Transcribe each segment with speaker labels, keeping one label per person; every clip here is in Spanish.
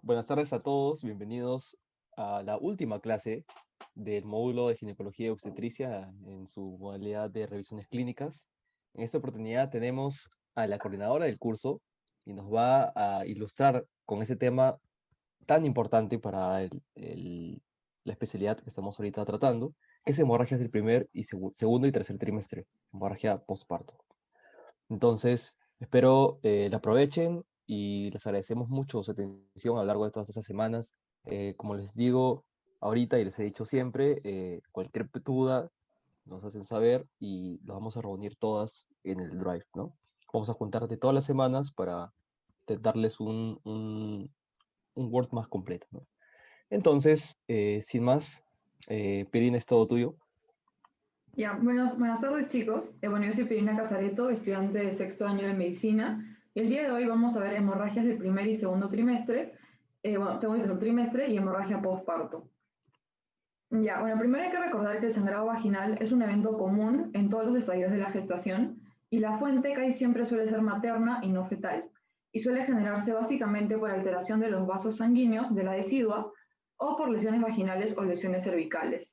Speaker 1: Buenas tardes a todos, bienvenidos a la última clase del módulo de ginecología y obstetricia en su modalidad de revisiones clínicas. En esta oportunidad tenemos a la coordinadora del curso y nos va a ilustrar con ese tema tan importante para la especialidad que estamos ahorita tratando, que es hemorragias del primer y segundo y tercer trimestre, hemorragia postparto. Entonces, espero la aprovechen y les agradecemos mucho su atención a lo largo de todas estas semanas. Como les digo ahorita y les he dicho siempre, cualquier duda nos hacen saber y las vamos a reunir todas en el Drive, ¿no? Vamos a juntar de todas las semanas para darles un Word más completo, ¿no? Entonces, sin más, Pirin, es todo tuyo.
Speaker 2: Ya, buenas tardes chicos. Bueno, yo soy Pirina Casareto, estudiante de sexto año de medicina. Y el día de hoy vamos a ver hemorragias del primer y segundo trimestre, segundo y tercer trimestre y hemorragia postparto. Ya, bueno, primero hay que recordar que el sangrado vaginal es un evento común en todos los estadios de la gestación y la fuente casi siempre suele ser materna y no fetal. Y suele generarse básicamente por alteración de los vasos sanguíneos de la decidua o por lesiones vaginales o lesiones cervicales.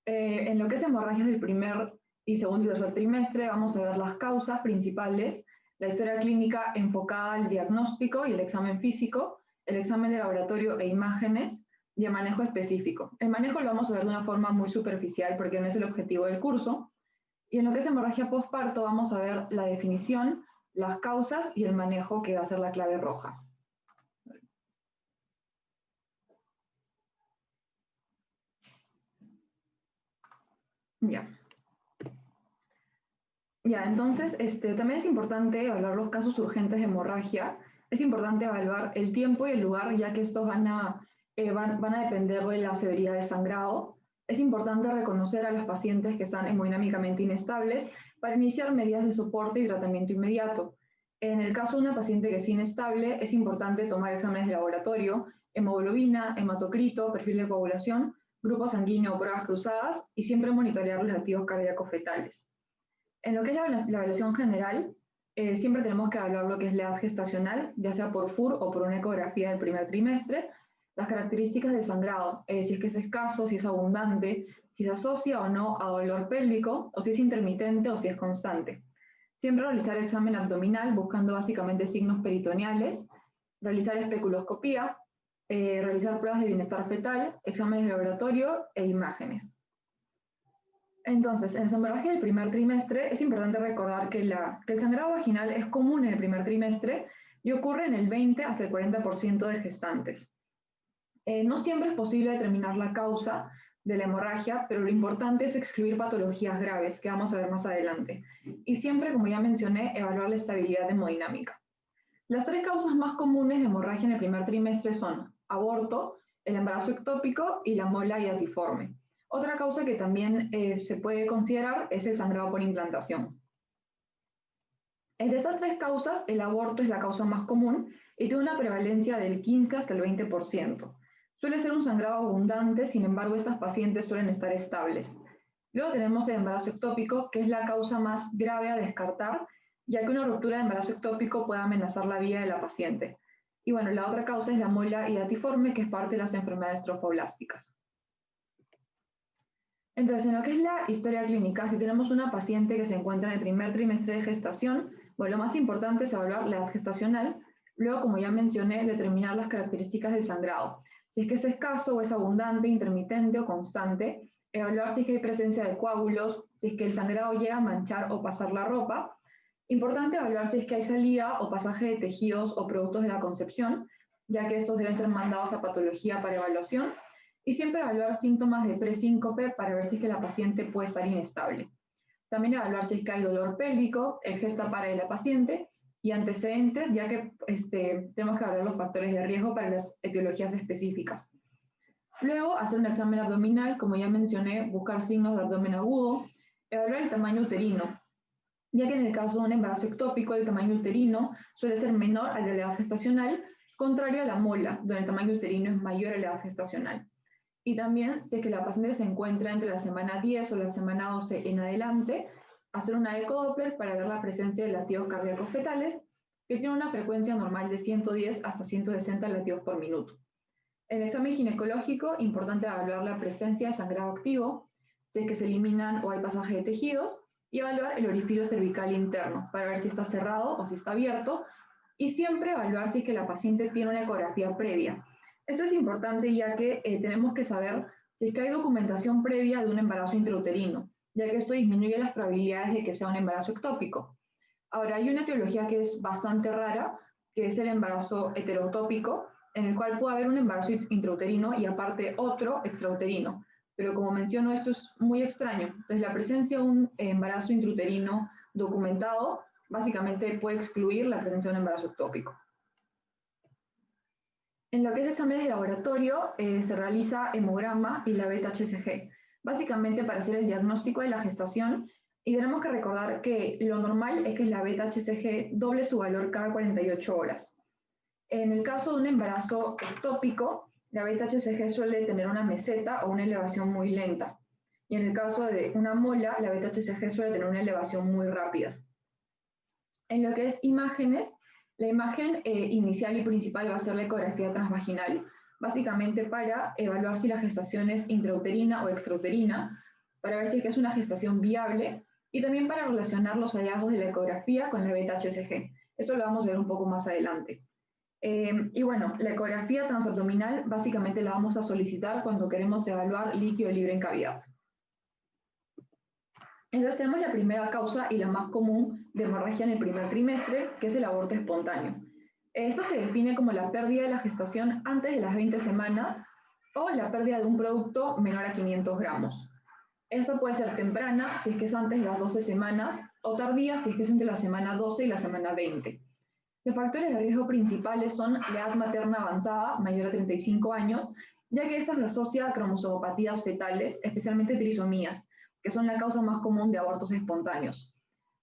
Speaker 2: En lo que es hemorragias del primer y segundo y tercer trimestre, vamos a ver las causas principales, la historia clínica enfocada al diagnóstico y el examen físico, el examen de laboratorio e imágenes y el manejo específico. El manejo lo vamos a ver de una forma muy superficial porque no es el objetivo del curso. Y en lo que es hemorragia postparto, vamos a ver la definición, las causas y el manejo, que va a ser la clave roja. Ya. Ya, entonces, también es importante evaluar los casos urgentes de hemorragia. Es importante evaluar el tiempo y el lugar, ya que estos van a depender de la severidad del sangrado. Es importante reconocer a los pacientes que están hemodinámicamente inestables para iniciar medidas de soporte y tratamiento inmediato. En el caso de una paciente que es inestable, es importante tomar exámenes de laboratorio, hemoglobina, hematocrito, perfil de coagulación, grupo sanguíneo, pruebas cruzadas y siempre monitorear los latidos cardíacos fetales. En lo que es la evaluación general, siempre tenemos que evaluar lo que es la edad gestacional, ya sea por FUR o por una ecografía del primer trimestre, las características del sangrado, si es que es escaso, si es abundante, si se asocia o no a dolor pélvico, o si es intermitente o si es constante. Siempre realizar examen abdominal buscando básicamente signos peritoneales, realizar especuloscopía, realizar pruebas de bienestar fetal, exámenes de laboratorio e imágenes. Entonces, en el hemorragia del primer trimestre es importante recordar que el sangrado vaginal es común en el primer trimestre y ocurre en el 20 hasta el 40% de gestantes. No siempre es posible determinar la causa de la hemorragia, pero lo importante es excluir patologías graves, que vamos a ver más adelante. Y siempre, como ya mencioné, evaluar la estabilidad hemodinámica. Las tres causas más comunes de hemorragia en el primer trimestre son aborto, el embarazo ectópico y la mola hiatiforme. Otra causa que también se puede considerar es el sangrado por implantación. Entre esas tres causas, el aborto es la causa más común y tiene una prevalencia del 15 hasta el 20%. Suele ser un sangrado abundante, sin embargo, estas pacientes suelen estar estables. Luego tenemos el embarazo ectópico, que es la causa más grave a descartar, ya que una ruptura de embarazo ectópico puede amenazar la vida de la paciente. Y bueno, la otra causa es la mola hiatiforme, que es parte de las enfermedades trofoblásticas. Entonces, en lo que es la historia clínica, si tenemos una paciente que se encuentra en el primer trimestre de gestación, bueno, lo más importante es evaluar la edad gestacional, luego, como ya mencioné, determinar las características del sangrado. Si es que es escaso o es abundante, intermitente o constante, evaluar si es que hay presencia de coágulos, si es que el sangrado llega a manchar o pasar la ropa. Importante evaluar si es que hay salida o pasaje de tejidos o productos de la concepción, ya que estos deben ser mandados a patología para evaluación y siempre evaluar síntomas de presíncope para ver si es que la paciente puede estar inestable. También evaluar si es que hay dolor pélvico, el gesta para de la paciente y antecedentes, ya que tenemos que evaluar los factores de riesgo para las etiologías específicas. Luego, hacer un examen abdominal, como ya mencioné, buscar signos de abdomen agudo, evaluar el tamaño uterino, ya que en el caso de un embarazo ectópico, el tamaño uterino suele ser menor al de la edad gestacional, contrario a la mola, donde el tamaño uterino es mayor a la edad gestacional. Y también, si es que la paciente se encuentra entre la semana 10 o la semana 12 en adelante, hacer una ecodoppler para ver la presencia de latidos cardíacos fetales que tiene una frecuencia normal de 110 hasta 160 latidos por minuto. En el examen ginecológico, importante evaluar la presencia de sangrado activo, si es que se eliminan o hay pasaje de tejidos, y evaluar el orificio cervical interno para ver si está cerrado o si está abierto, y siempre evaluar si es que la paciente tiene una ecografía previa. Esto es importante ya que tenemos que saber si es que hay documentación previa de un embarazo intrauterino, ya que esto disminuye las probabilidades de que sea un embarazo ectópico. Ahora, hay una etiología que es bastante rara, que es el embarazo heterotópico, en el cual puede haber un embarazo intrauterino y aparte otro extrauterino. Pero como menciono, esto es muy extraño. Entonces, la presencia de un embarazo intrauterino documentado básicamente puede excluir la presencia de un embarazo ectópico. En lo que es exámenes de laboratorio, se realiza hemograma y la beta-HCG, básicamente para hacer el diagnóstico de la gestación, y tenemos que recordar que lo normal es que la beta-HCG doble su valor cada 48 horas. En el caso de un embarazo ectópico, la beta-HCG suele tener una meseta o una elevación muy lenta. Y en el caso de una mola, la beta-HCG suele tener una elevación muy rápida. En lo que es imágenes, la imagen inicial y principal va a ser la ecografía transvaginal, básicamente para evaluar si la gestación es intrauterina o extrauterina, para ver si es una gestación viable y también para relacionar los hallazgos de la ecografía con la beta-HCG. Esto lo vamos a ver un poco más adelante. Y bueno, la ecografía transabdominal básicamente la vamos a solicitar cuando queremos evaluar líquido libre en cavidad. Entonces tenemos la primera causa y la más común de hemorragia en el primer trimestre, que es el aborto espontáneo. Esta se define como la pérdida de la gestación antes de las 20 semanas o la pérdida de un producto menor a 500 gramos. Esta puede ser temprana, si es que es antes de las 12 semanas, o tardía, si es que es entre la semana 12 y la semana 20. Los factores de riesgo principales son la edad materna avanzada, mayor a 35 años, ya que esta se asocia a cromosomopatías fetales, especialmente trisomías, que son la causa más común de abortos espontáneos.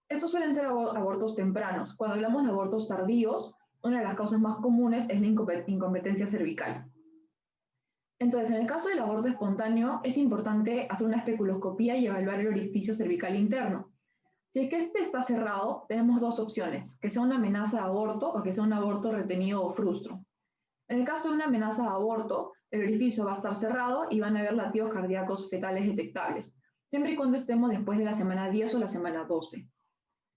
Speaker 2: Estos suelen ser abortos tempranos. Cuando hablamos de abortos tardíos, una de las causas más comunes es la incompetencia cervical. Entonces, en el caso del aborto espontáneo, es importante hacer una especuloscopía y evaluar el orificio cervical interno. Si es que este está cerrado, tenemos dos opciones, que sea una amenaza de aborto o que sea un aborto retenido o frustro. En el caso de una amenaza de aborto, el orificio va a estar cerrado y van a haber latidos cardíacos fetales detectables, siempre y cuando estemos después de la semana 10 o la semana 12.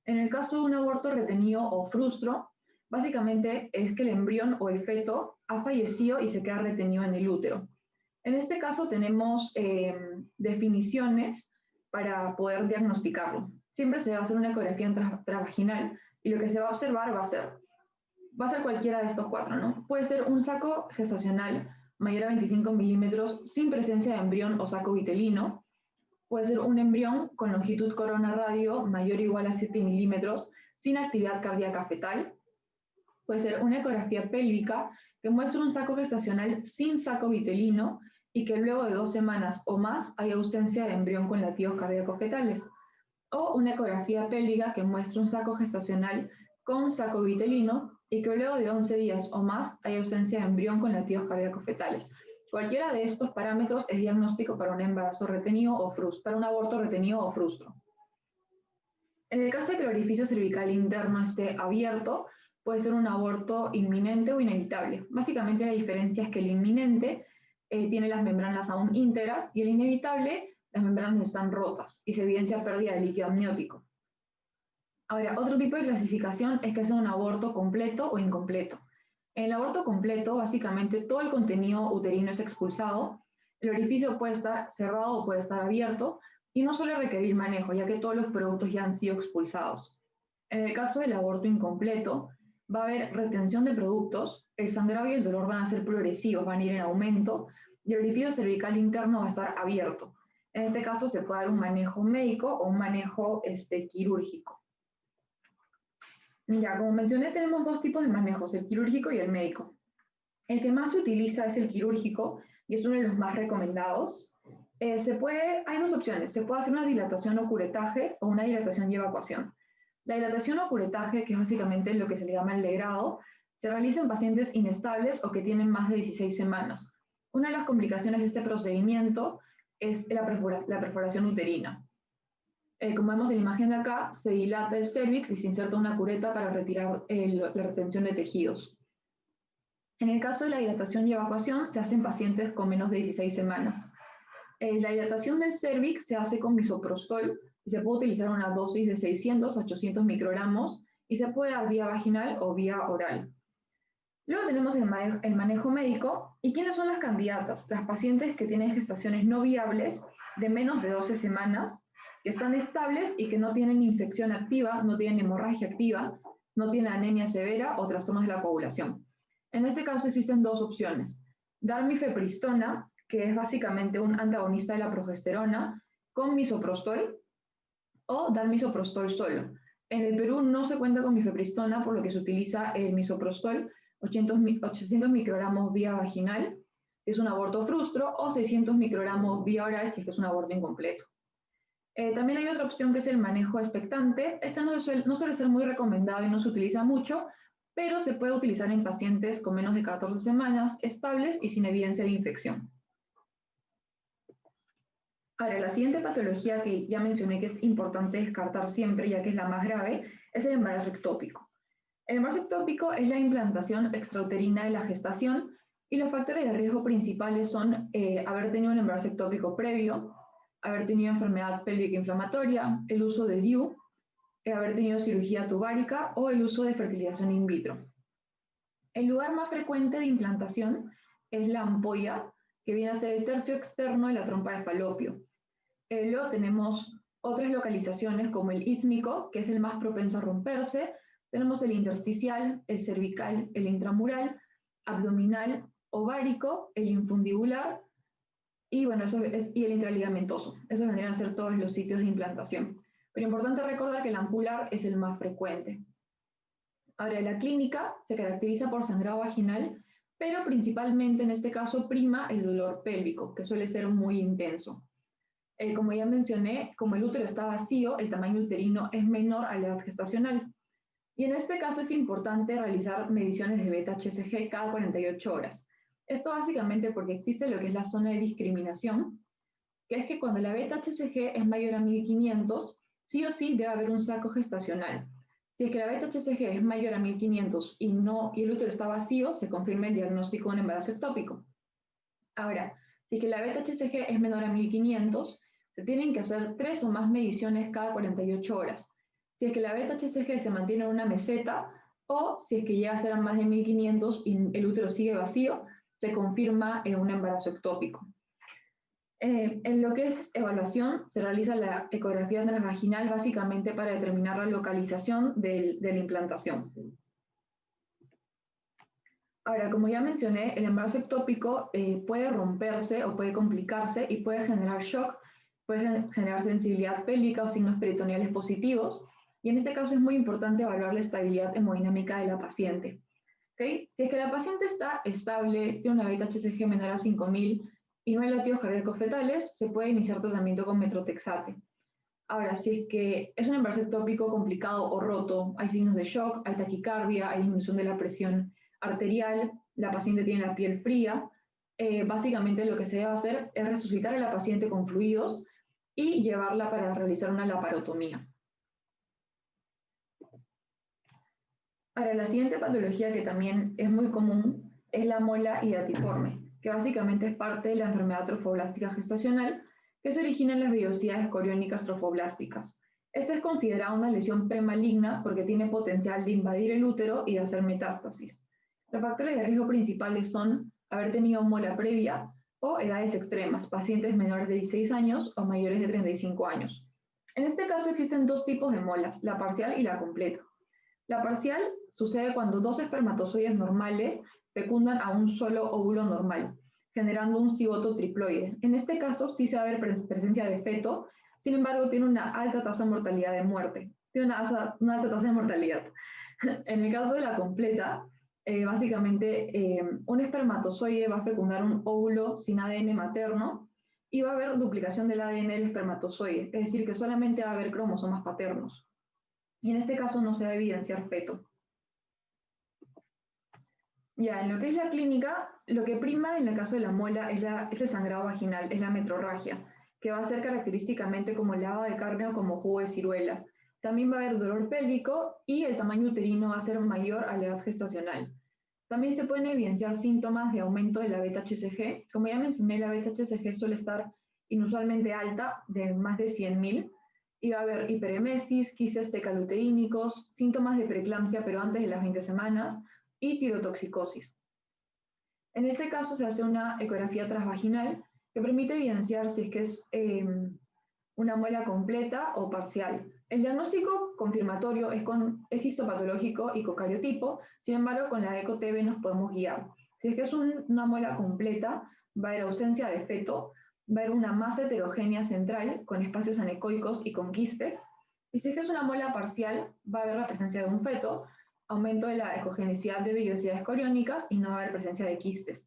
Speaker 2: En el caso de un aborto retenido o frustro, básicamente es que el embrión o el feto ha fallecido y se queda retenido en el útero. En este caso tenemos definiciones para poder diagnosticarlo. Siempre se va a hacer una ecografía transvaginal y lo que se va a observar va a ser cualquiera de estos cuatro, ¿no? Puede ser un saco gestacional mayor a 25 milímetros sin presencia de embrión o saco vitelino. Puede ser un embrión con longitud corona radio mayor o igual a 7 milímetros sin actividad cardíaca fetal. Puede ser una ecografía pélvica que muestra un saco gestacional sin saco vitelino y que luego de 2 semanas o más hay ausencia de embrión con latidos cardíacos fetales. O una ecografía pélvica que muestra un saco gestacional con saco vitelino y que luego de 11 días o más hay ausencia de embrión con latidos cardíacos fetales. Cualquiera de estos parámetros es diagnóstico para un embarazo retenido o frustro, para un aborto retenido o frustro. En el caso de que el orificio cervical interno esté abierto, puede ser un aborto inminente o inevitable. Básicamente la diferencia es que el inminente tiene las membranas aún íntegras y el inevitable, las membranas están rotas y se evidencia pérdida de líquido amniótico. Ahora, otro tipo de clasificación es que sea un aborto completo o incompleto. En el aborto completo, básicamente todo el contenido uterino es expulsado, el orificio puede estar cerrado o puede estar abierto y no suele requerir manejo, ya que todos los productos ya han sido expulsados. En el caso del aborto incompleto, va a haber retención de productos, el sangrado y el dolor van a ser progresivos, van a ir en aumento y el orificio cervical interno va a estar abierto. En este caso se puede dar un manejo médico o un manejo quirúrgico. Ya, como mencioné, tenemos dos tipos de manejos, el quirúrgico y el médico. El que más se utiliza es el quirúrgico y es uno de los más recomendados. Hay dos opciones, se puede hacer una dilatación o curetaje o una dilatación y evacuación. La dilatación o curetaje, que es básicamente lo que se le llama el legrado, se realiza en pacientes inestables o que tienen más de 16 semanas. Una de las complicaciones de este procedimiento es la perforación uterina. Como vemos en la imagen de acá, se dilata el cérvix y se inserta una cureta para retirar la retención de tejidos. En el caso de la dilatación y evacuación, se hace en pacientes con menos de 16 semanas. La dilatación del cérvix se hace con misoprostol y se puede utilizar una dosis de 600 a 800 microgramos y se puede dar vía vaginal o vía oral. Luego tenemos el manejo médico. ¿Y quiénes son las candidatas? Las pacientes que tienen gestaciones no viables de menos de 12 semanas, que están estables y que no tienen infección activa, no tienen hemorragia activa, no tienen anemia severa o trastornos de la coagulación. En este caso existen dos opciones. Dar mifepristona, que es básicamente un antagonista de la progesterona, con misoprostol, o dar misoprostol solo. En el Perú no se cuenta con mifepristona, por lo que se utiliza el misoprostol, 800 microgramos vía vaginal, si es un aborto frustro, o 600 microgramos vía oral, si es un aborto incompleto. También hay otra opción que es el manejo expectante. Este no suele ser muy recomendado y no se utiliza mucho, pero se puede utilizar en pacientes con menos de 14 semanas, estables y sin evidencia de infección. Ahora, la siguiente patología que ya mencioné que es importante descartar siempre, ya que es la más grave, es el embarazo ectópico. El embarazo ectópico es la implantación extrauterina de la gestación y los factores de riesgo principales son haber tenido un embarazo ectópico previo, haber tenido enfermedad pélvica inflamatoria, el uso de DIU, haber tenido cirugía tubárica o el uso de fertilización in vitro. El lugar más frecuente de implantación es la ampolla, que viene a ser el tercio externo de la trompa de falopio. Luego tenemos otras localizaciones como el ístmico, que es el más propenso a romperse. Tenemos el intersticial, el cervical, el intramural, abdominal, ovárico, el infundibular y, bueno, y el intraligamentoso. Esos vendrían a ser todos los sitios de implantación. Pero importante recordar que el ampular es el más frecuente. Ahora, la clínica se caracteriza por sangrado vaginal, pero principalmente en este caso prima el dolor pélvico, que suele ser muy intenso. Como ya mencioné, como el útero está vacío, el tamaño uterino es menor a la edad gestacional. Y en este caso es importante realizar mediciones de beta-HCG cada 48 horas. Esto básicamente porque existe lo que es la zona de discriminación, que es que cuando la beta-HCG es mayor a 1500, sí o sí debe haber un saco gestacional. Si es que la beta-HCG es mayor a 1500 y el útero está vacío, se confirma el diagnóstico de un embarazo ectópico. Ahora, si es que la beta-HCG es menor a 1500, se tienen que hacer 3 o más mediciones cada 48 horas. Si es que la beta-HCG se mantiene en una meseta o si es que llega a ser a más de 1500 y el útero sigue vacío, se confirma un embarazo ectópico. En lo que es evaluación, se realiza la ecografía transvaginal básicamente para determinar la localización de la implantación. Ahora, como ya mencioné, el embarazo ectópico puede romperse o puede complicarse y puede generar shock, puede generar sensibilidad pélvica o signos peritoneales positivos. Y en este caso es muy importante evaluar la estabilidad hemodinámica de la paciente. ¿Okay? Si es que la paciente está estable, tiene una beta-HCG menor a 5000 y no hay latidos cardíacos fetales, se puede iniciar tratamiento con metrotexate. Ahora, si es que es un embarazo ectópico complicado o roto, hay signos de shock, hay taquicardia, hay disminución de la presión arterial, la paciente tiene la piel fría, básicamente lo que se debe hacer es resucitar a la paciente con fluidos y llevarla para realizar una laparotomía. Ahora, la siguiente patología que también es muy común es la mola hidatiforme, que básicamente es parte de la enfermedad trofoblástica gestacional que se origina en las vellosidades coriónicas trofoblásticas. Esta es considerada una lesión premaligna porque tiene potencial de invadir el útero y de hacer metástasis. Los factores de riesgo principales son haber tenido mola previa o edades extremas, pacientes menores de 16 años o mayores de 35 años. En este caso existen dos tipos de molas, la parcial y la completa. La parcial sucede cuando dos espermatozoides normales fecundan a un solo óvulo normal, generando un cigoto triploide. En este caso sí se va a ver presencia de feto, sin embargo tiene una alta tasa de mortalidad de muerte. Tiene una alta tasa de mortalidad. En el caso de la completa, básicamente un espermatozoide va a fecundar un óvulo sin ADN materno y va a haber duplicación del ADN del espermatozoide, es decir, que solamente va a haber cromosomas paternos. Y en este caso no se va a evidenciar feto. Ya, en lo que es la clínica, lo que prima en el caso de la mola es el sangrado vaginal, es la metrorragia. que va a ser característicamente como lava de carne o como jugo de ciruela. También va a haber dolor pélvico y el tamaño uterino va a ser mayor a la edad gestacional. También se pueden evidenciar síntomas de aumento de la beta-HCG. Como ya mencioné, la beta-HCG suele estar inusualmente alta, de más de 100.000, y va a haber hiperemesis, quistes tecaluteínicos, síntomas de preeclampsia pero antes de las 20 semanas y tirotoxicosis. En este caso se hace una ecografía transvaginal que permite evidenciar si es que es una muela completa o parcial. El diagnóstico confirmatorio es histopatológico y cocariotipo, sin embargo con la ECO-TB nos podemos guiar. Si es que es una muela completa, va a haber ausencia de feto, va a haber una masa heterogénea central con espacios anecoicos y con quistes, y si es que es una muela parcial, va a haber la presencia de un feto, aumento de la ecogenicidad de vellosidades coriónicas y no va a haber presencia de quistes.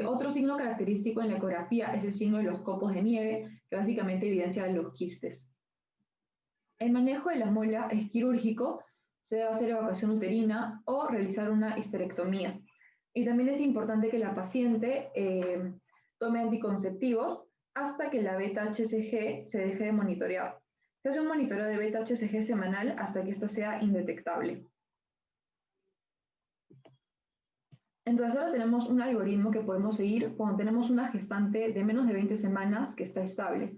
Speaker 2: Otro signo característico en la ecografía es el signo de los copos de nieve, que básicamente evidencia los quistes. El manejo de la muela es quirúrgico, se debe hacer evacuación uterina o realizar una histerectomía. Y también es importante que la paciente tome anticonceptivos hasta que la beta-HCG se deje de monitorear. Se hace un monitoreo de beta-HCG semanal hasta que ésta sea indetectable. Entonces ahora tenemos un algoritmo que podemos seguir cuando tenemos una gestante de menos de 20 semanas que está estable.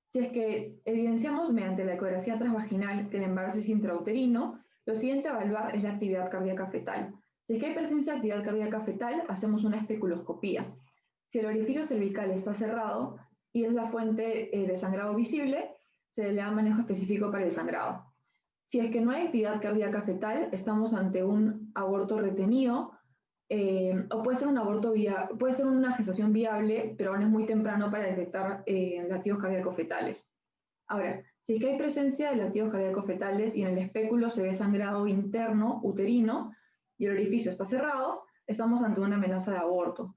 Speaker 2: Si es que evidenciamos mediante la ecografía transvaginal que el embarazo es intrauterino, lo siguiente a evaluar es la actividad cardíaca fetal. Si es que hay presencia de actividad cardíaca fetal, hacemos una especuloscopía. Si el orificio cervical está cerrado y es la fuente de sangrado visible, se le da manejo específico para el sangrado. Si es que no hay actividad cardíaca fetal, estamos ante un aborto retenido, o puede ser un aborto puede ser una gestación viable, pero aún es muy temprano para detectar latidos cardíacos fetales. Ahora, si es que hay presencia de latidos cardíacos fetales y en el espéculo se ve sangrado interno uterino y el orificio está cerrado, estamos ante una amenaza de aborto.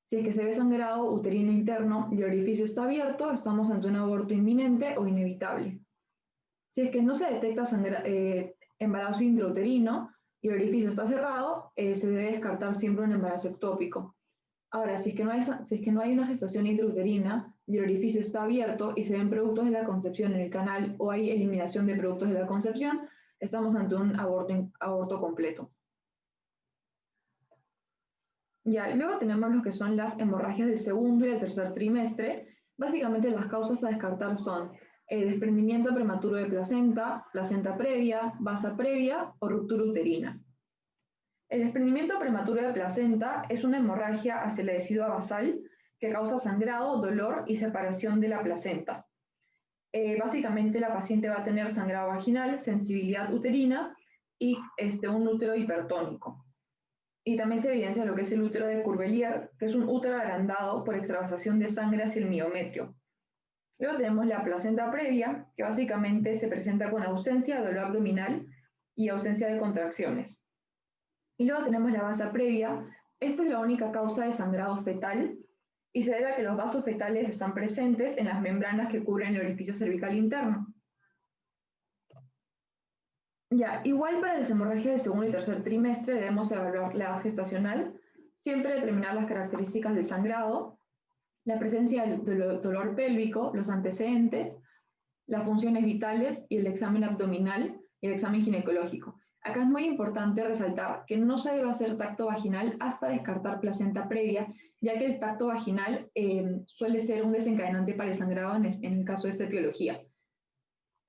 Speaker 2: Si es que se ve sangrado uterino interno y el orificio está abierto, estamos ante un aborto inminente o inevitable. Si es que no se detecta embarazo intrauterino y el orificio está cerrado, se debe descartar siempre un embarazo ectópico. Ahora, si es que no hay una gestación intrauterina y el orificio está abierto y se ven productos de la concepción en el canal o hay eliminación de productos de la concepción, estamos ante un aborto completo. Ya, luego tenemos lo que son las hemorragias del segundo y del tercer trimestre. Básicamente las causas a descartar son desprendimiento prematuro de placenta, placenta previa, vasa previa o ruptura uterina. El desprendimiento prematuro de placenta es una hemorragia hacia la decidua basal que causa sangrado, dolor y separación de la placenta. Básicamente la paciente va a tener sangrado vaginal, sensibilidad uterina y un útero hipertónico. Y también se evidencia lo que es el útero de Curbelier, que es un útero agrandado por extravasación de sangre hacia el miometrio. Luego tenemos la placenta previa, que básicamente se presenta con ausencia de dolor abdominal y ausencia de contracciones. Y luego tenemos la vasa previa. Esta es la única causa de sangrado fetal y se debe a que los vasos fetales están presentes en las membranas que cubren el orificio cervical interno. Ya, igual para las hemorragias del segundo y tercer trimestre debemos evaluar la edad gestacional, siempre determinar las características del sangrado, la presencia del dolor pélvico, los antecedentes, las funciones vitales y el examen abdominal y el examen ginecológico. Acá es muy importante resaltar que no se debe hacer tacto vaginal hasta descartar placenta previa, ya que el tacto vaginal suele ser un desencadenante para el sangrado en el caso de esta etiología.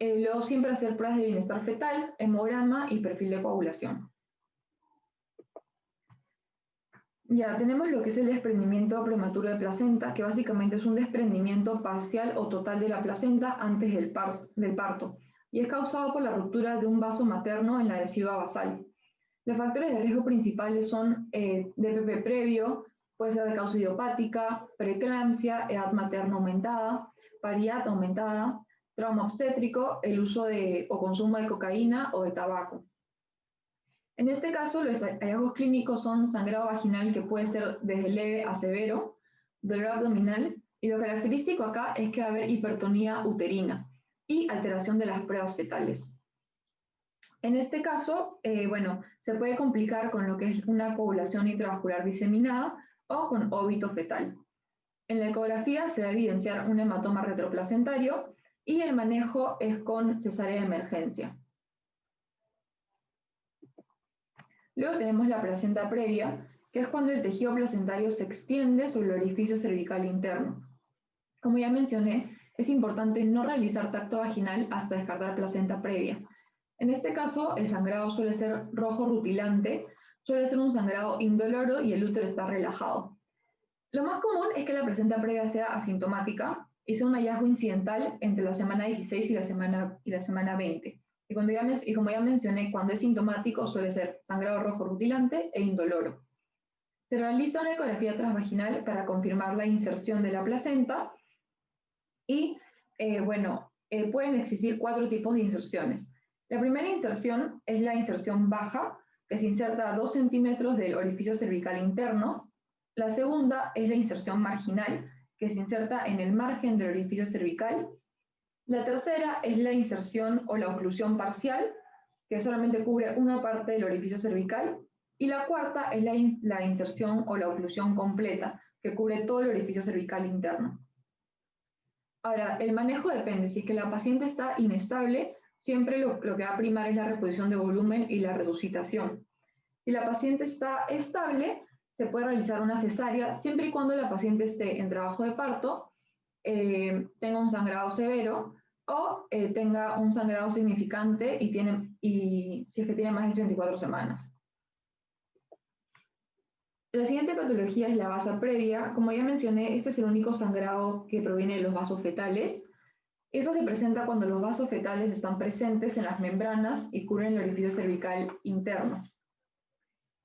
Speaker 2: Luego siempre hacer pruebas de bienestar fetal, hemograma y perfil de coagulación. Ya tenemos lo que es el desprendimiento prematuro de placenta, que básicamente es un desprendimiento parcial o total de la placenta antes del parto, y es causado por la ruptura de un vaso materno en la decidua basal. Los factores de riesgo principales son DPP previo, puede ser de causa idiopática, preeclampsia, edad materna aumentada, paridad aumentada, trauma obstétrico, el uso o consumo de cocaína o de tabaco. En este caso, los hallazgos clínicos son sangrado vaginal que puede ser desde leve a severo, dolor abdominal, y lo característico acá es que va a haber hipertonía uterina y alteración de las pruebas fetales. En este caso, se puede complicar con lo que es una coagulación intravascular diseminada o con óbito fetal. En la ecografía se va a evidenciar un hematoma retroplacentario y el manejo es con cesárea de emergencia. Luego tenemos la placenta previa, que es cuando el tejido placentario se extiende sobre el orificio cervical interno. Como ya mencioné, es importante no realizar tacto vaginal hasta descartar placenta previa. En este caso, el sangrado suele ser rojo rutilante, suele ser un sangrado indoloro y el útero está relajado. Lo más común es que la placenta previa sea asintomática y sea un hallazgo incidental entre la semana 16 y la semana 20. Y como ya mencioné, cuando es sintomático suele ser sangrado rojo rutilante e indoloro. Se realiza una ecografía transvaginal para confirmar la inserción de la placenta y, pueden existir 4 tipos de inserciones. La primera inserción es la inserción baja, que se inserta a 2 centímetros del orificio cervical interno. La segunda es la inserción marginal, que se inserta en el margen del orificio cervical. La tercera es la inserción o la oclusión parcial, que solamente cubre una parte del orificio cervical. Y la cuarta es la inserción o la oclusión completa, que cubre todo el orificio cervical interno. Ahora, el manejo depende. Si es que la paciente está inestable, siempre lo que va a primar es la reposición de volumen y la resucitación. Si la paciente está estable, se puede realizar una cesárea siempre y cuando la paciente esté en trabajo de parto, tenga un sangrado severo o tenga un sangrado significante y si es que tiene más de 34 semanas. La siguiente patología es la vasa previa. Como ya mencioné, este es el único sangrado que proviene de los vasos fetales. Eso se presenta cuando los vasos fetales están presentes en las membranas y cubren el orificio cervical interno.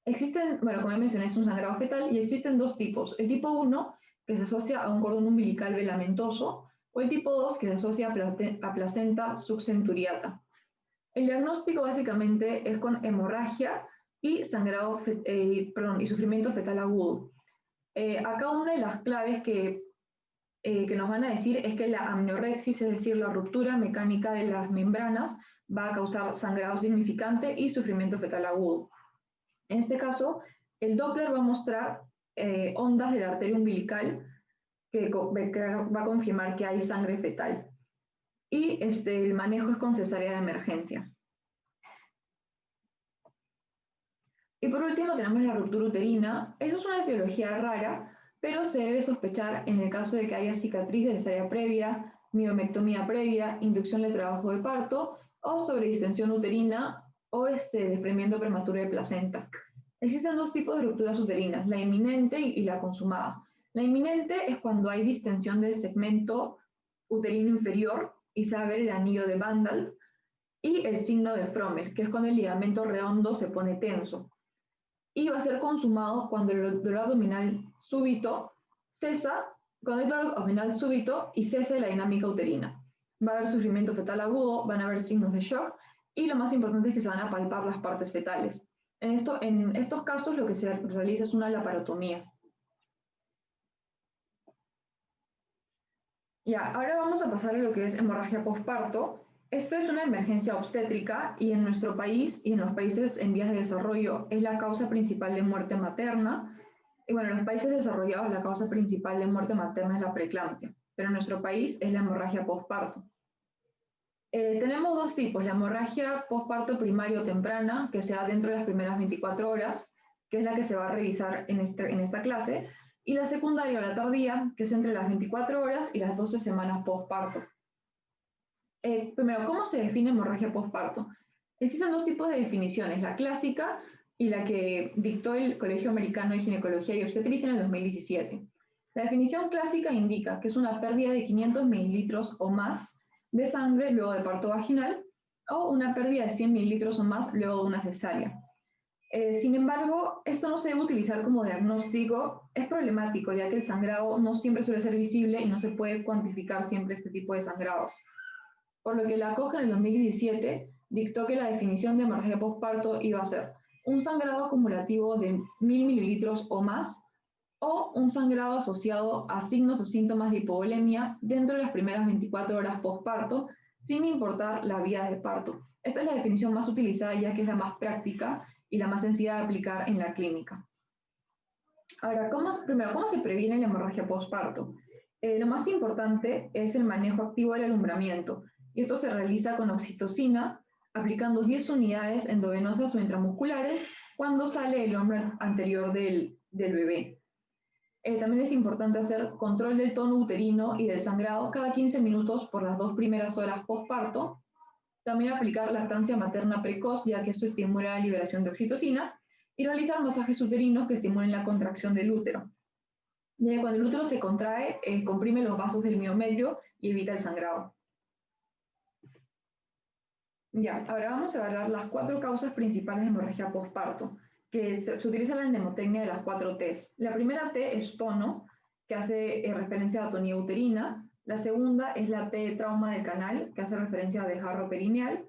Speaker 2: Existen, como ya mencioné, es un sangrado fetal y existen 2 tipos. El tipo 1, que se asocia a un cordón umbilical velamentoso, o el tipo 2, que se asocia a placenta subcenturiata. El diagnóstico básicamente es con hemorragia y y sufrimiento fetal agudo. Acá una de las claves que nos van a decir es que la amniorexis, es decir, la ruptura mecánica de las membranas, va a causar sangrado significante y sufrimiento fetal agudo. En este caso, el Doppler va a mostrar ondas de la arteria umbilical que va a confirmar que hay sangre fetal. Y el manejo es con cesárea de emergencia. Y por último tenemos la ruptura uterina. Eso es una etiología rara, pero se debe sospechar en el caso de que haya cicatriz de cesárea previa, miomectomía previa, inducción de trabajo de parto o sobredistensión uterina o desprendimiento prematuro de placenta. Existen 2 tipos de rupturas uterinas, la inminente y la consumada. La inminente es cuando hay distensión del segmento uterino inferior y se va a ver el anillo de Bandal y el signo de Frommel, que es cuando el ligamento redondo se pone tenso. Y va a ser consumado cuando el dolor abdominal súbito cesa, cuando hay dolor abdominal súbito y cese la dinámica uterina. Va a haber sufrimiento fetal agudo, van a haber signos de shock y lo más importante es que se van a palpar las partes fetales. En estos casos lo que se realiza es una laparotomía. Ya, ahora vamos a pasar a lo que es hemorragia postparto. Esta es una emergencia obstétrica y en nuestro país y en los países en vías de desarrollo es la causa principal de muerte materna. Y bueno, en los países desarrollados la causa principal de muerte materna es la preeclampsia, pero en nuestro país es la hemorragia postparto. Tenemos 2 tipos, la hemorragia postparto primario temprana, que se da dentro de las primeras 24 horas, que es la que se va a revisar en esta clase, y la secundaria o la tardía, que es entre las 24 horas y las 12 semanas postparto. Primero, ¿cómo se define hemorragia postparto? Existen 2 tipos de definiciones, la clásica y la que dictó el Colegio Americano de Ginecología y Obstetricia en el 2017. La definición clásica indica que es una pérdida de 500 mililitros o más de sangre luego de parto vaginal o una pérdida de 100 mililitros o más luego de una cesárea. Sin embargo, esto no se debe utilizar como diagnóstico, es problemático ya que el sangrado no siempre suele ser visible y no se puede cuantificar siempre este tipo de sangrados. Por lo que la COG en el 2017 dictó que la definición de hemorragia postparto iba a ser un sangrado acumulativo de 1000 mililitros o más o un sangrado asociado a signos o síntomas de hipovolemia dentro de las primeras 24 horas postparto, sin importar la vía de parto. Esta es la definición más utilizada ya que es la más práctica y la más sencilla de aplicar en la clínica. Ahora, primero, ¿cómo se previene la hemorragia postparto? Lo más importante es el manejo activo del alumbramiento, y esto se realiza con oxitocina, aplicando 10 unidades endovenosas o intramusculares cuando sale el hombro anterior del bebé. También es importante hacer control del tono uterino y del sangrado cada 15 minutos por las 2 primeras horas postparto. También aplicar lactancia materna precoz, ya que esto estimula la liberación de oxitocina, y realizar masajes uterinos que estimulen la contracción del útero. Ya que cuando el útero se contrae, comprime los vasos del miomedio y evita el sangrado. Ya, ahora vamos a evaluar las 4 causas principales de hemorragia postparto, que se utiliza la mnemotecnia de las 4 Ts. La primera T es tono, que hace referencia a atonía uterina. La segunda es la T de trauma del canal, que hace referencia a desgarro perineal.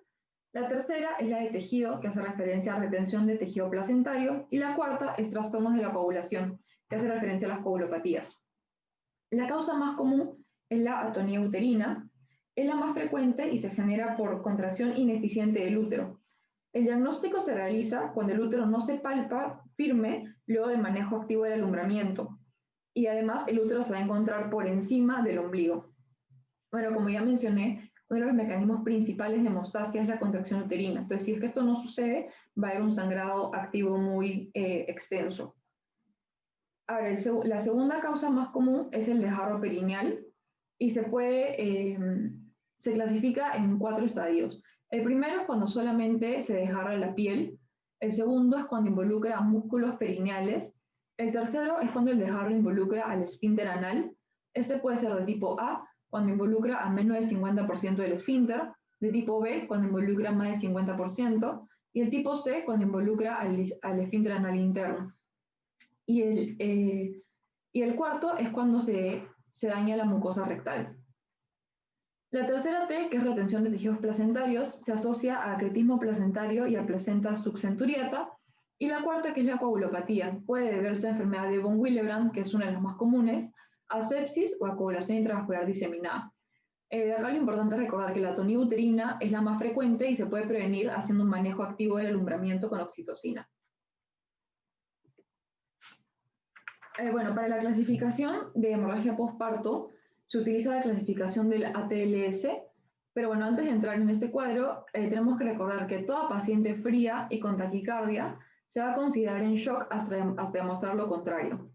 Speaker 2: La tercera es la de tejido, que hace referencia a retención de tejido placentario. Y la cuarta es trastornos de la coagulación, que hace referencia a las coagulopatías. La causa más común es la atonía uterina. Es la más frecuente y se genera por contracción ineficiente del útero. El diagnóstico se realiza cuando el útero no se palpa firme luego del manejo activo del alumbramiento. Y además el útero se va a encontrar por encima del ombligo. Bueno, como ya mencioné, uno de los mecanismos principales de hemostasia es la contracción uterina. Entonces, si es que esto no sucede, va a haber un sangrado activo muy extenso. Ahora, la segunda causa más común es el desgarro perineal y se clasifica en 4 estadios. El primero es cuando solamente se desgarra la piel. El segundo es cuando involucra músculos perineales. El tercero es cuando el desgarro involucra al esfínter anal. Este puede ser de tipo A, cuando involucra a menos del 50% del esfínter. De tipo B, cuando involucra más del 50%. Y el tipo C, cuando involucra al esfínter anal interno. Y el cuarto es cuando se daña la mucosa rectal. La tercera T, que es retención de tejidos placentarios, se asocia a acretismo placentario y a placenta subcenturiata. Y la cuarta, que es la coagulopatía, puede deberse a enfermedad de von Willebrand, que es una de las más comunes, a sepsis o a coagulación intravascular diseminada. De acá lo importante es recordar que la atonía uterina es la más frecuente y se puede prevenir haciendo un manejo activo del alumbramiento con oxitocina. Bueno, para la clasificación de hemorragia postparto se utiliza la clasificación del ATLS, pero bueno, antes de entrar en este cuadro, tenemos que recordar que toda paciente fría y con taquicardia se va a considerar en shock hasta demostrar lo contrario.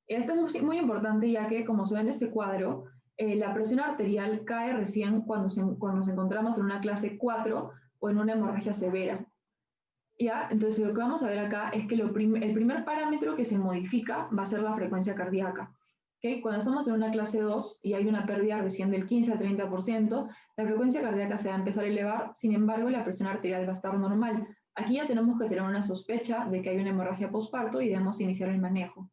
Speaker 2: Esto es muy importante ya que, como se ve en este cuadro, la presión arterial cae recién cuando nos encontramos en una clase 4 o en una hemorragia severa. ¿Ya? Entonces lo que vamos a ver acá es que el primer parámetro que se modifica va a ser la frecuencia cardíaca. ¿Okay? Cuando estamos en una clase 2 y hay una pérdida recién del 15 al 30%, la frecuencia cardíaca se va a empezar a elevar, sin embargo la presión arterial va a estar normal. Aquí ya tenemos que tener una sospecha de que hay una hemorragia postparto y debemos iniciar el manejo.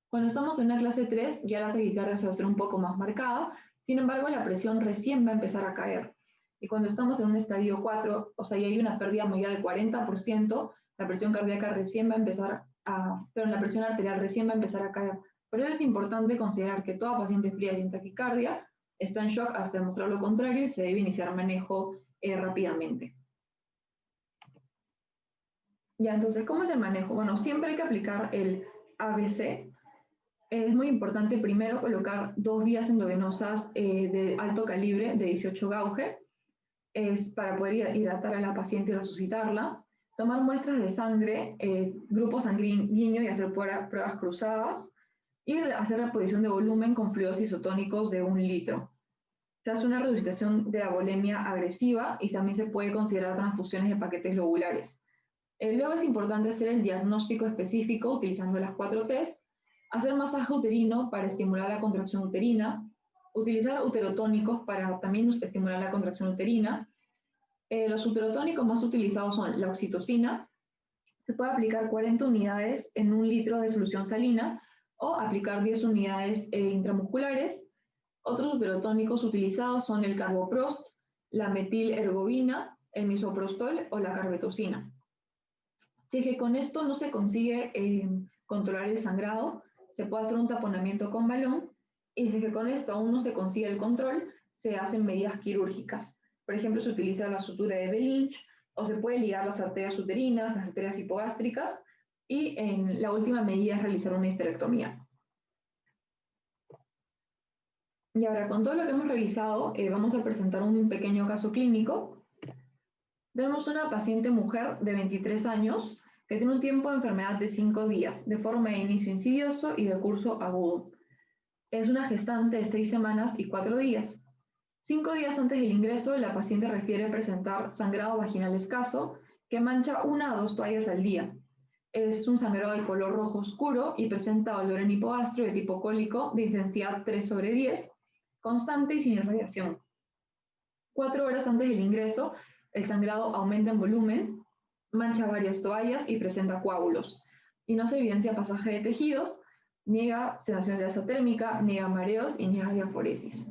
Speaker 2: Cuando estamos en una clase 3, ya la taquicardia se va a hacer un poco más marcada, sin embargo la presión recién va a empezar a caer. Y cuando estamos en un estadio 4, o sea, ya hay una pérdida mayor del 40%, la presión cardíaca recién va a empezar la presión arterial recién va a empezar a caer. Por eso es importante considerar que toda paciente fría y en taquicardia está en shock hasta demostrar lo contrario y se debe iniciar manejo rápidamente. Ya, entonces, ¿cómo es el manejo? Bueno, siempre hay que aplicar el ABC. Es muy importante primero colocar 2 vías endovenosas de alto calibre de 18 gauge. Es para poder hidratar a la paciente y resucitarla, tomar muestras de sangre, grupo sanguíneo y hacer pruebas cruzadas, y hacer reposición de volumen con fluidos isotónicos de 1 litro. Se hace una resucitación de la volemia agresiva y también se puede considerar transfusiones de paquetes lobulares. Luego es importante hacer el diagnóstico específico utilizando las 4 Ts, hacer masaje uterino para estimular la contracción uterina, utilizar uterotónicos para también estimular la contracción uterina. Los uterotónicos más utilizados son la oxitocina. Se puede aplicar 40 unidades en 1 litro de solución salina o aplicar 10 unidades intramusculares. Otros uterotónicos utilizados son el carboprost, la metilergobina, el misoprostol o la carbetocina. Si es que con esto no se consigue controlar el sangrado, se puede hacer un taponamiento con balón, y si es que con esto aún no se consigue el control, se hacen medidas quirúrgicas. Por ejemplo, se utiliza la sutura de Belinch, o se puede ligar las arterias uterinas, las arterias hipogástricas, y en la última medida es realizar una histerectomía. Y ahora, con todo lo que hemos revisado, vamos a presentar un pequeño caso clínico. Tenemos una paciente mujer de 23 años que tiene un tiempo de enfermedad de 5 días, de forma de inicio insidioso y de curso agudo. Es una gestante de 6 semanas y 4 días. 5 días antes del ingreso, la paciente refiere presentar sangrado vaginal escaso que mancha 1 a 2 toallas al día. Es un sangrado de color rojo oscuro y presenta dolor en hipogastrio de tipo cólico de intensidad 3/10, constante y sin irradiación. 4 horas antes del ingreso, el sangrado aumenta en volumen, mancha varias toallas y presenta coágulos. Y no se evidencia pasaje de tejidos, niega sensación de asa térmica, niega mareos y niega diaforesis.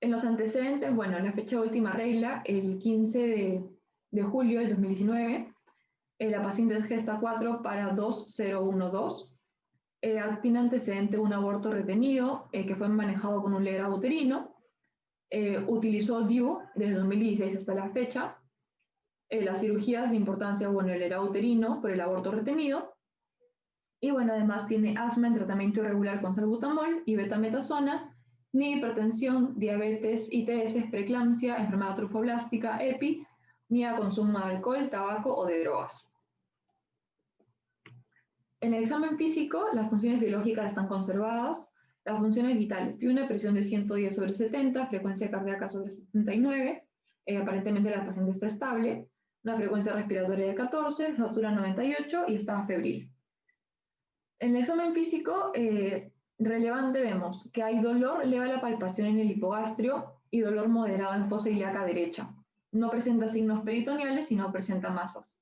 Speaker 2: En los antecedentes, bueno, la fecha de última regla, el 15 de julio del 2019, la paciente es gesta 4 para 2012. Tiene antecedente un aborto retenido que fue manejado con un legrado uterino. Utilizó DIU desde 2016 hasta la fecha. Las cirugías de importancia, bueno, el legrado uterino por el aborto retenido. Y bueno, además tiene asma en tratamiento irregular con salbutamol y betametasona, ni hipertensión, diabetes, ITS, preeclampsia, enfermedad trofoblástica, EPI, ni a consumo de alcohol, tabaco o de drogas. En el examen físico, las funciones biológicas están conservadas. Las funciones vitales, tiene una presión de 110/70, frecuencia cardíaca sobre 79, aparentemente la paciente está estable, una frecuencia respiratoria de 14, satura 98 y estaba febril. En el examen físico relevante vemos que hay dolor leve a la palpación en el hipogastrio y dolor moderado en fosa ilíaca derecha. No presenta signos peritoneales y no presenta masas.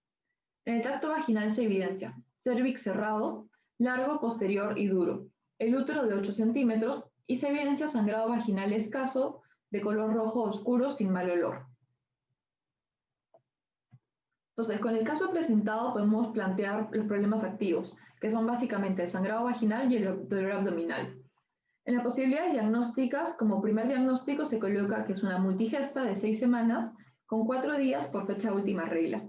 Speaker 2: En el tracto vaginal se evidencia cérvix cerrado, largo, posterior y duro, el útero de 8 centímetros y se evidencia sangrado vaginal escaso de color rojo oscuro sin mal olor. Entonces, con el caso presentado podemos plantear los problemas activos, que son básicamente el sangrado vaginal y el dolor abdominal. En las posibilidades diagnósticas, como primer diagnóstico se coloca que es una multigesta de 6 semanas con 4 días por fecha de última regla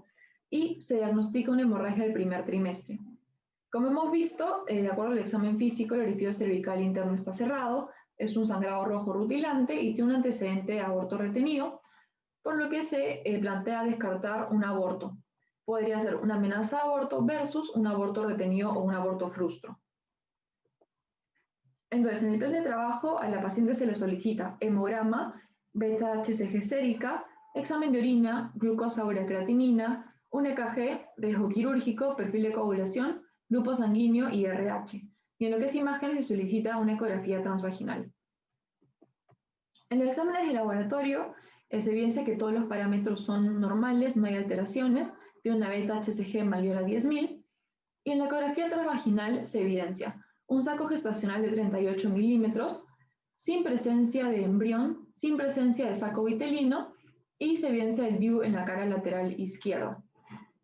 Speaker 2: y se diagnostica una hemorragia del primer trimestre. Como hemos visto, de acuerdo al examen físico, el orificio cervical interno está cerrado, es un sangrado rojo rutilante y tiene un antecedente de aborto retenido, por lo que se plantea descartar un aborto. Podría ser una amenaza de aborto versus un aborto retenido o un aborto frustro. Entonces, en el plan de trabajo a la paciente se le solicita hemograma, beta-HCG sérica, examen de orina, glucosa urea creatinina, un EKG, riesgo quirúrgico, perfil de coagulación, grupo sanguíneo y RH. Y en lo que es imagen se solicita una ecografía transvaginal. En los exámenes de laboratorio se evidencia que todos los parámetros son normales, no hay alteraciones, tiene una beta-HCG mayor a 10.000. Y en la ecografía transvaginal se evidencia un saco gestacional de 38 milímetros, sin presencia de embrión, sin presencia de saco vitelino y se evidencia el DIU en la cara lateral izquierda.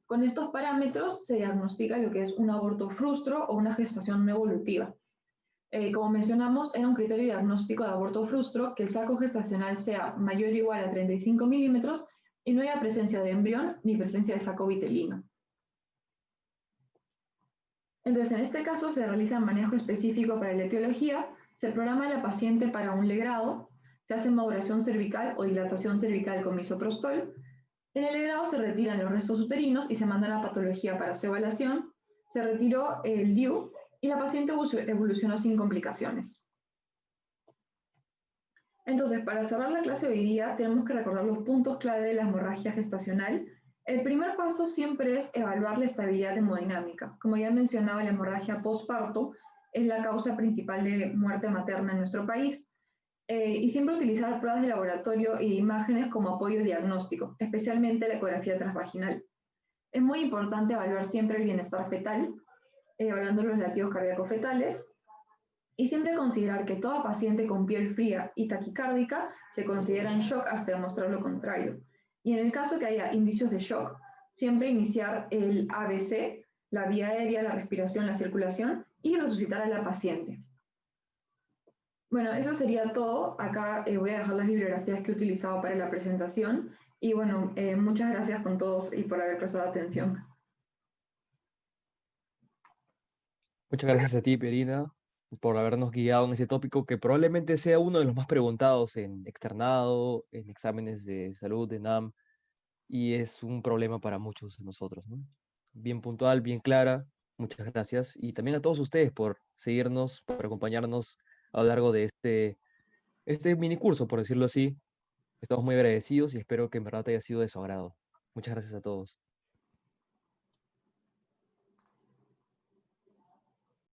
Speaker 2: Con estos parámetros se diagnostica lo que es un aborto frustro o una gestación no evolutiva. Como mencionamos, era un criterio diagnóstico de aborto frustro que el saco gestacional sea mayor o igual a 35 milímetros y no haya presencia de embrión ni presencia de saco vitelino. Entonces, en este caso se realiza un manejo específico para la etiología, se programa a la paciente para un legrado, se hace maduración cervical o dilatación cervical con misoprostol. En el legrado se retiran los restos uterinos y se mandan a patología para su evaluación. Se retiró el DIU y la paciente evolucionó sin complicaciones. Entonces, para cerrar la clase de hoy día, tenemos que recordar los puntos clave de la hemorragia gestacional. El primer paso siempre es evaluar la estabilidad hemodinámica. Como ya mencionaba, la hemorragia postparto es la causa principal de muerte materna en nuestro país. Y siempre utilizar pruebas de laboratorio y imágenes como apoyo diagnóstico, especialmente la ecografía transvaginal. Es muy importante evaluar siempre el bienestar fetal, evaluando los latidos cardíacos fetales, y siempre considerar que toda paciente con piel fría y taquicárdica se considera en shock hasta demostrar lo contrario. Y en el caso que haya indicios de shock, siempre iniciar el ABC, la vía aérea, la respiración, la circulación, y resucitar a la paciente. Bueno, eso sería todo. Acá voy a dejar las bibliografías que he utilizado para la presentación. Y bueno, muchas gracias con todos y por haber prestado atención.
Speaker 1: Muchas gracias a ti, Pierina, por habernos guiado en ese tópico que probablemente sea uno de los más preguntados en externado, en exámenes de salud, de NAM, y es un problema para muchos de nosotros, ¿no? Bien puntual, bien clara. Muchas gracias. Y también a todos ustedes por seguirnos, por acompañarnos a lo largo de este mini curso, por decirlo así. Estamos muy agradecidos y espero que en verdad haya sido de su agrado. Muchas gracias a todos.